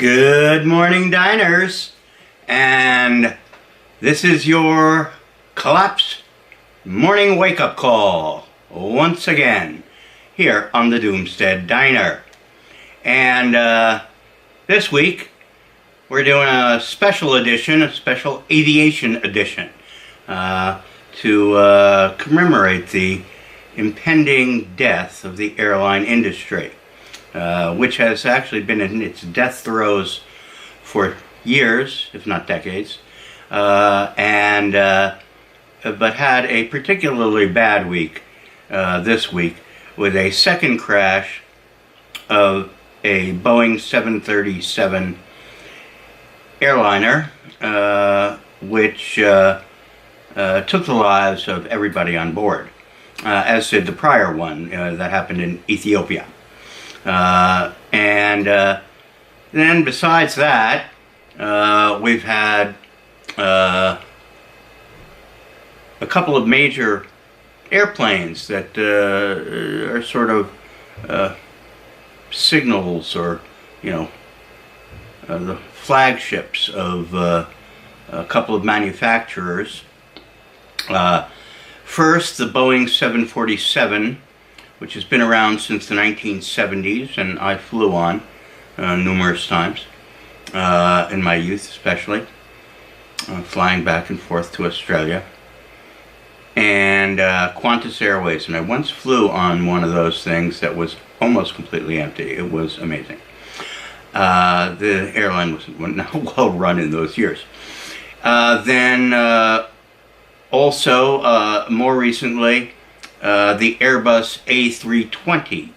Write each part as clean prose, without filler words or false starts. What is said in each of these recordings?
Good morning, diners, and this is your collapsed morning wake-up call once again here on the Doomstead Diner. And this week we're doing a special edition, a special aviation edition, to commemorate the impending death of the airline industry, which has actually been in its death throes for years, if not decades, but had a particularly bad week this week with a second crash of a Boeing 737 airliner, which took the lives of everybody on board, as did the prior one that happened in Ethiopia. Then besides that, we've had a couple of major airplanes that are sort of signals, or the flagships of a couple of manufacturers. First, the Boeing 747, which has been around since the 1970s, and I flew on numerous times in my youth, especially flying back and forth to Australia, and Qantas Airways, and I once flew on one of those things that was almost completely empty. It was amazing. The airline was not well run in those years. Then also more recently, the Airbus A320,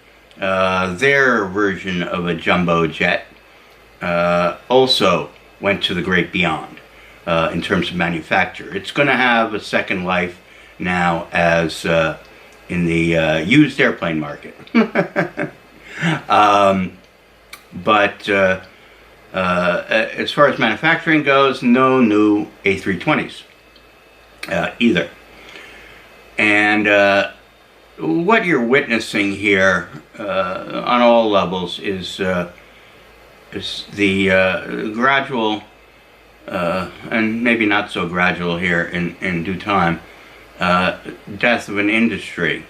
their version of a jumbo jet, also went to the great beyond in terms of manufacture. It's going to have a second life now as in the used airplane market. But as far as manufacturing goes, no new A320s either. And what you're witnessing here on all levels is the gradual, and maybe not so gradual here in due time, death of an industry.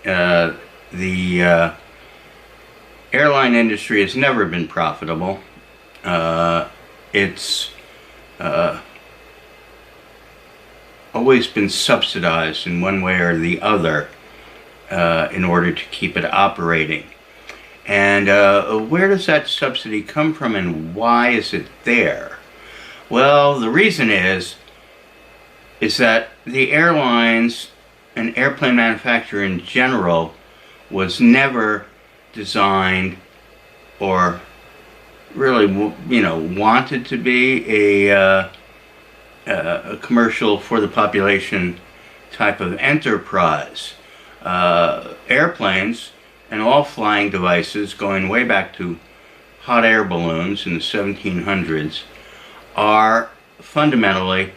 The airline industry has never been profitable. It's always been subsidized in one way or the other in order to keep it operating. And where does that subsidy come from, and why is it there? Well, the reason is that the airlines and airplane manufacture in general was never designed or really wanted to be a commercial for the population type of enterprise. Airplanes and all flying devices, going way back to hot air balloons in the 1700s, are fundamentally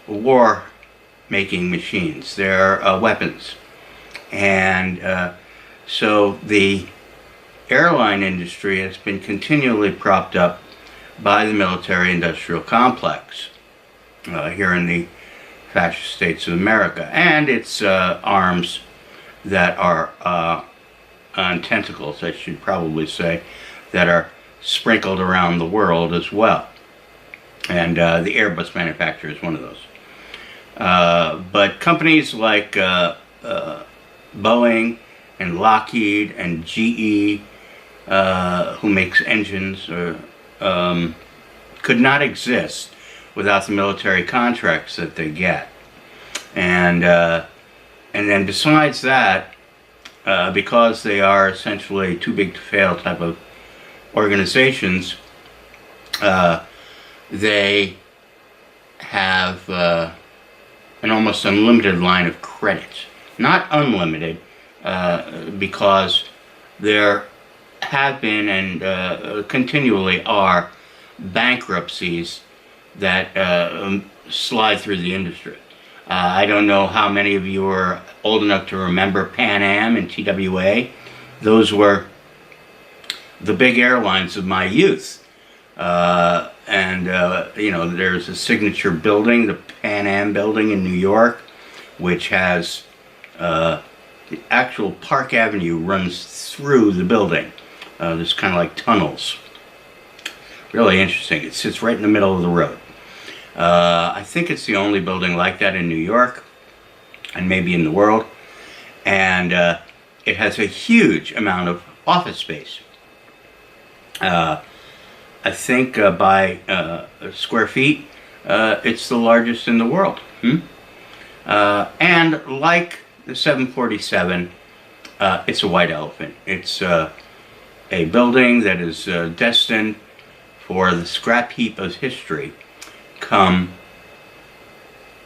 war-making machines. They're weapons. And so the airline industry has been continually propped up by the military-industrial complex here in the fascist states of America, and its arms that are on tentacles, I should probably say, that are sprinkled around the world as well. And the Airbus manufacturer is one of those. But companies like Boeing and Lockheed and GE, who makes engines, could not exist without the military contracts that they get. And then besides that, because they are essentially too big to fail type of organizations, they have an almost unlimited line of credit. Not unlimited, because there have been and continually are bankruptcies that slide through the industry. I don't know how many of you are old enough to remember Pan Am and TWA. Those were the big airlines of my youth. There's a signature building, the Pan Am building in New York, which has the actual Park Avenue runs through the building. There's kind of like tunnels. Really interesting. It sits right in the middle of the road. I think it's the only building like that in New York, and maybe in the world. And it has a huge amount of office space. I think by square feet, it's the largest in the world. And like the 747, it's a white elephant. It's a building that is destined for the scrap heap of history come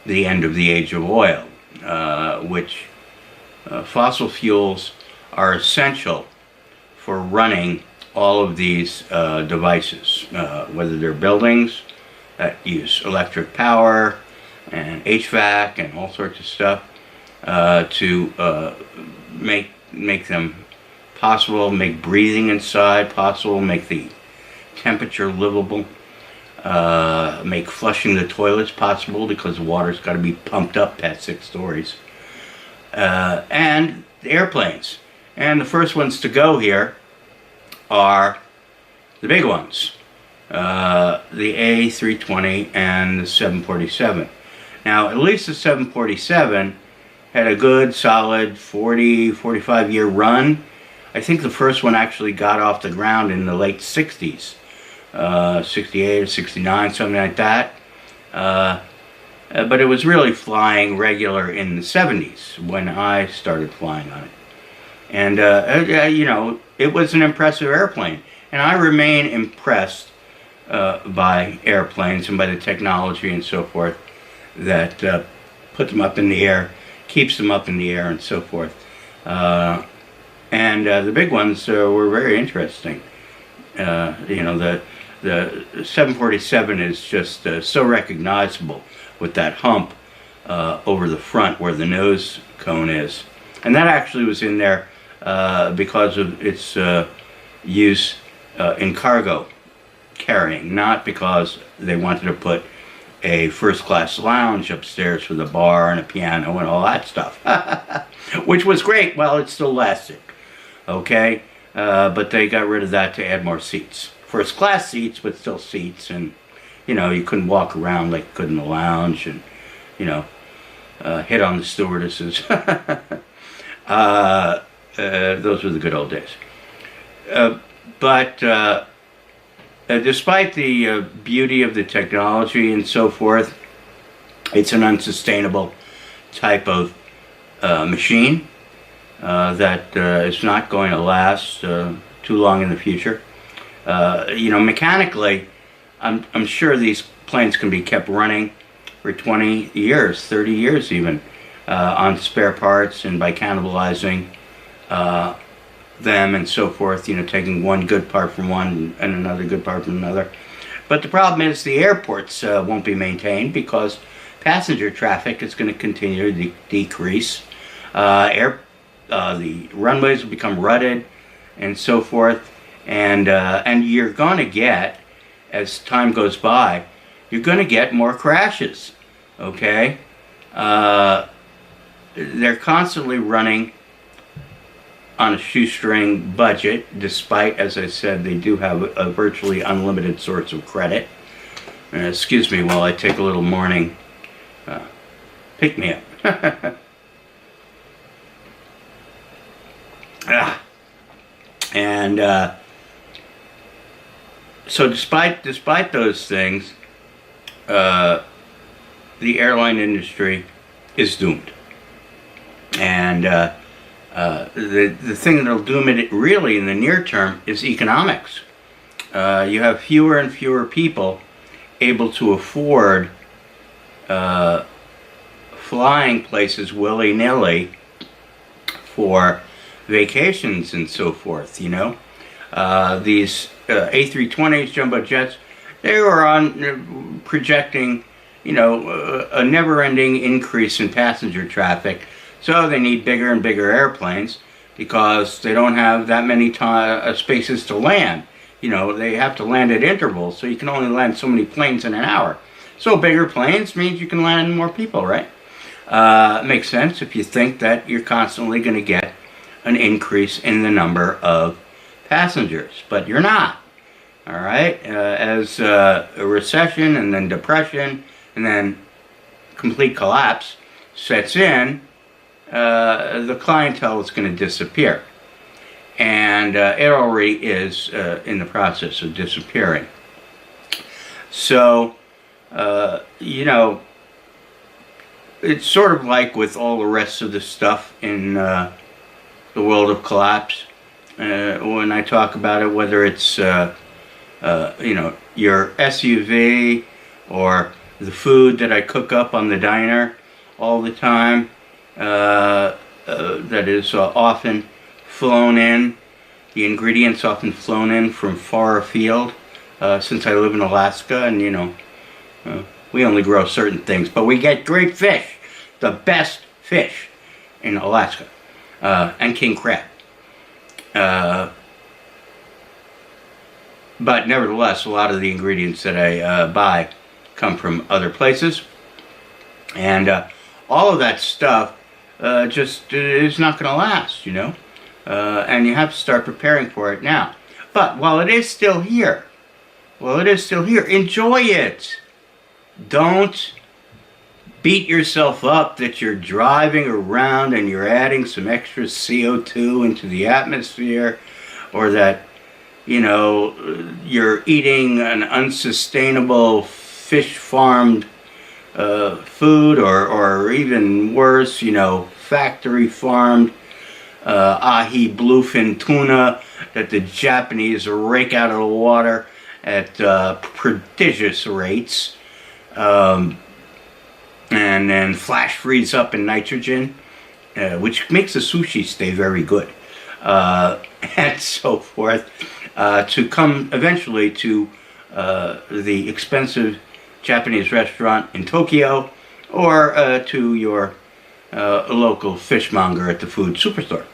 the end of the age of oil, which fossil fuels are essential for running all of these devices, whether they're buildings that use electric power and HVAC and all sorts of stuff to make them possible, make breathing inside possible, make the temperature livable, make flushing the toilets possible because the water's got to be pumped up past 6 stories, and the airplanes. And the first ones to go here are the big ones, the A320 and the 747. Now, at least the 747 had a good, solid 45 year run. I think the first one actually got off the ground in the late 60s, 68 or 69, something like that. But it was really flying regular in the 70s when I started flying on it. And, it was an impressive airplane. And I remain impressed by airplanes and by the technology and so forth that put them up in the air, keeps them up in the air and so forth. And the big ones were very interesting. The 747 is just so recognizable with that hump over the front where the nose cone is. And that actually was in there because of its use in cargo carrying, not because they wanted to put a first-class lounge upstairs with a bar and a piano and all that stuff, which was great while it still lasted, okay? But they got rid of that to add more seats. First-class seats, but still seats, and, you couldn't walk around like you could in the lounge and, hit on the stewardesses. Those were the good old days. But despite the beauty of the technology and so forth, it's an unsustainable type of machine that is not going to last too long in the future. Mechanically, I'm sure these planes can be kept running for 20 years, 30 years even, on spare parts and by cannibalizing them and so forth, taking one good part from one and another good part from another. But the problem is the airports won't be maintained because passenger traffic is going to continue to decrease. The runways will become rutted and so forth, and you're going to get, as time goes by, you're going to get more crashes, okay? They're constantly running on a shoestring budget, despite, as I said, they do have a virtually unlimited source of credit. Excuse me while I take a little morning pick-me-up. And so despite those things, the airline industry is doomed. And the thing that'll doom it really in the near term is economics. You have fewer and fewer people able to afford flying places willy-nilly for vacations and so forth, These A320s, jumbo jets, they were on projecting, a never-ending increase in passenger traffic. So they need bigger and bigger airplanes because they don't have that many spaces to land. they have to land at intervals, so you can only land so many planes in an hour. So bigger planes means you can land more people, right? Makes sense if you think that you're constantly going to get an increase in the number of passengers, but you're not. All right, as a recession and then depression and then complete collapse sets in, the clientele is going to disappear. And it already is in the process of disappearing. So, it's sort of like with all the rest of the stuff in the world of collapse. When I talk about it, whether it's your SUV or the food that I cook up on the diner all the time, that is often flown in, the ingredients often flown in from far afield, since I live in Alaska, and we only grow certain things, but we get great fish, the best fish in Alaska, and king crab. But nevertheless, a lot of the ingredients that I buy come from other places, and all of that stuff just is not going to last, and you have to start preparing for it now. But while it is still here, enjoy it. Don't beat yourself up that you're driving around and you're adding some extra CO2 into the atmosphere, or that you're eating an unsustainable fish farmed food, or even worse, factory farmed ahi bluefin tuna that the Japanese rake out of the water at prodigious rates, and then flash freeze up in nitrogen, which makes the sushi stay very good, and so forth, to come eventually to the expensive Japanese restaurant in Tokyo, or to your local fishmonger at the food superstore,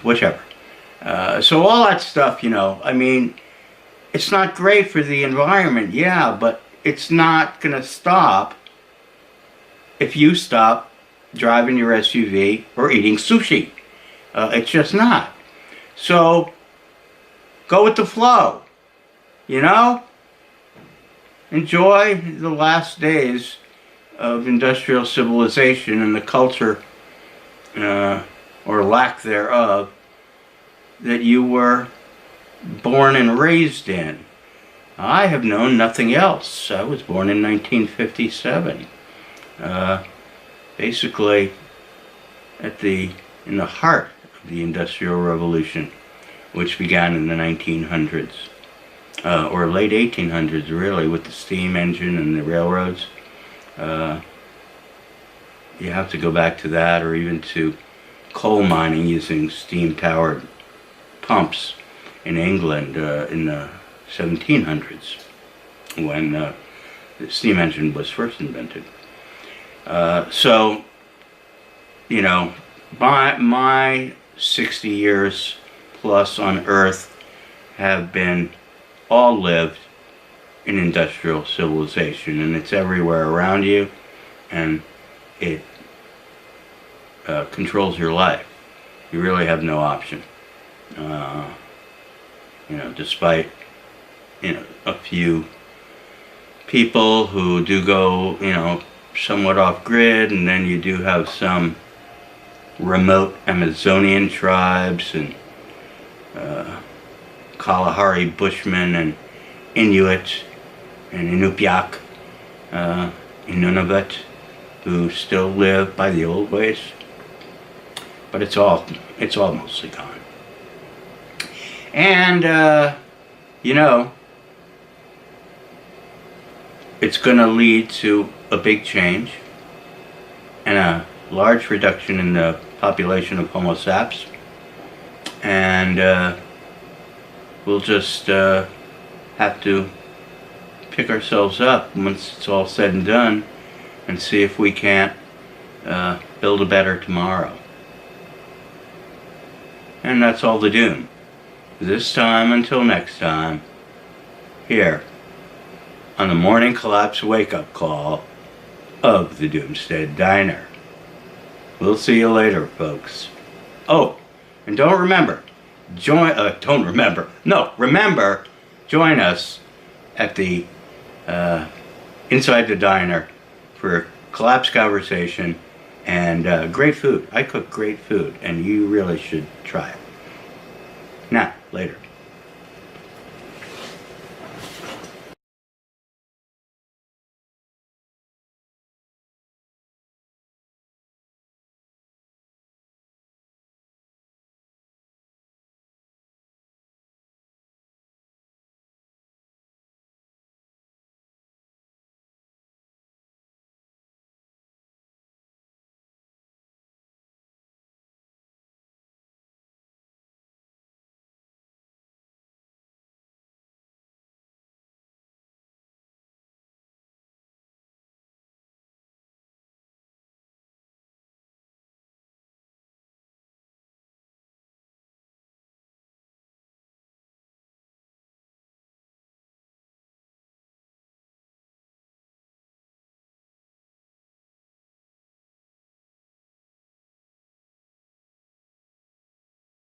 whichever. So all that stuff, it's not great for the environment, yeah, but it's not going to stop if you stop driving your SUV or eating sushi. It's just not. So go with the flow, Enjoy the last days of industrial civilization and the culture, or lack thereof, that you were born and raised in. I have known nothing else. I was born in 1957. Basically in the heart of the Industrial Revolution, which began in the 1900s, or late 1800s, really, with the steam engine and the railroads. You have to go back to that, or even to coal mining using steam-powered pumps in England in the 1700s, when the steam engine was first invented. So, my 60 years plus on Earth have been all lived in industrial civilization, and it's everywhere around you, and it controls your life. You really have no option. Despite a few people who do go somewhat off grid, and then you do have some remote Amazonian tribes and Kalahari Bushmen and Inuit and Inupiaq, in Nunavut, who still live by the old ways, but it's all mostly gone. And it's going to lead to a big change and a large reduction in the population of Homo saps, and we'll just have to pick ourselves up once it's all said and done, and see if we can't build a better tomorrow. And that's all the doom. this time until next time, here on the Morning Collapse Wake-Up Call of the Doomstead Diner. We'll see you later, folks. Oh, and remember, join us at the inside the diner for collapse conversation and great food. I cook great food, and you really should try it.